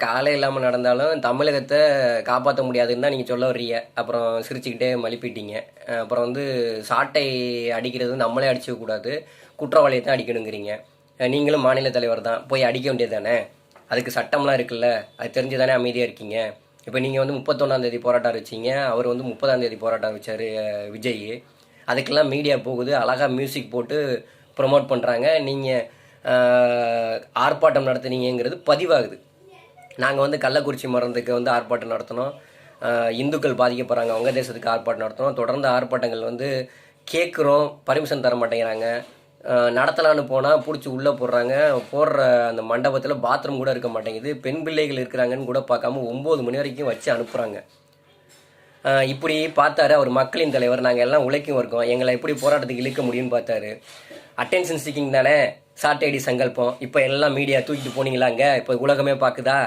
காலே இல்லாமல் நடந்தாலும் தமிழகத்தை காப்பாற்ற முடியாதுன்னு தான் நீங்கள் சொல்ல வர்றீங்க. அப்புறம் சிரிச்சுக்கிட்டே மழுப்பிட்டீங்க. அப்புறம் வந்து சாட்டை அடிக்கிறது நம்மளே அடிச்சுக்கக்கூடாது, குற்றவாளியை தான் அடிக்கணுங்கிறீங்க. நீங்களும் மாநில தலைவர் தான், போய் அடிக்க வேண்டியது தானே? அதுக்கு சட்டம்லாம் இருக்குல்ல, அது தெரிஞ்சு தானே அமைதியாக இருக்கீங்க. இப்போ நீங்கள் வந்து 31ஆம் தேதி போராட்டம் வச்சிங்க, அவர் வந்து 30ஆம் தேதி போராட்டம் வச்சார் விஜய். அதுக்கெல்லாம் மீடியா போகுது, அழகாக மியூசிக் போட்டு ப்ரொமோட் பண்ணுறாங்க. நீங்கள் ஆர்ப்பாட்டம் நடத்துனீங்கிறது பதிவாகுது. நாங்கள் வந்து கள்ளக்குறிச்சி மரணத்துக்கு வந்து ஆர்ப்பாட்டம் நடத்தினோம், இந்துக்கள் பாதிக்கப்படுறாங்க அவங்க தேசத்துக்கு ஆர்ப்பாட்டம் நடத்தினோம். தொடர்ந்து ஆர்ப்பாட்டங்கள் வந்து கேட்குறோம், பர்மிஷன் தர மாட்டேங்கிறாங்க. நடத்தலான்னு போனால் பிடிச்சி உள்ளே போடுறாங்க. போடுற அந்த மண்டபத்தில் பாத்ரூம் கூட இருக்க மாட்டேங்குது. பெண் பிள்ளைகள் இருக்கிறாங்கன்னு கூட பார்க்காம 9 மணி வரைக்கும் வச்சு அனுப்புகிறாங்க. இப்படி பார்த்தாரு அவர், மக்களின் தலைவர், நாங்கள் எல்லாம் உழைக்கும் இருக்கோம், எங்களை எப்படி போராட்டத்துக்கு இழுக்க முடியும்னு பார்த்தாரு. அட்டென்ஷன் சீக்கிங் தானே சாட்டை அடி சங்கல்பம். இப்போ எல்லாம் மீடியா தூக்கிட்டு போனீங்களாங்க, இப்போ உலகமே பார்க்குதா?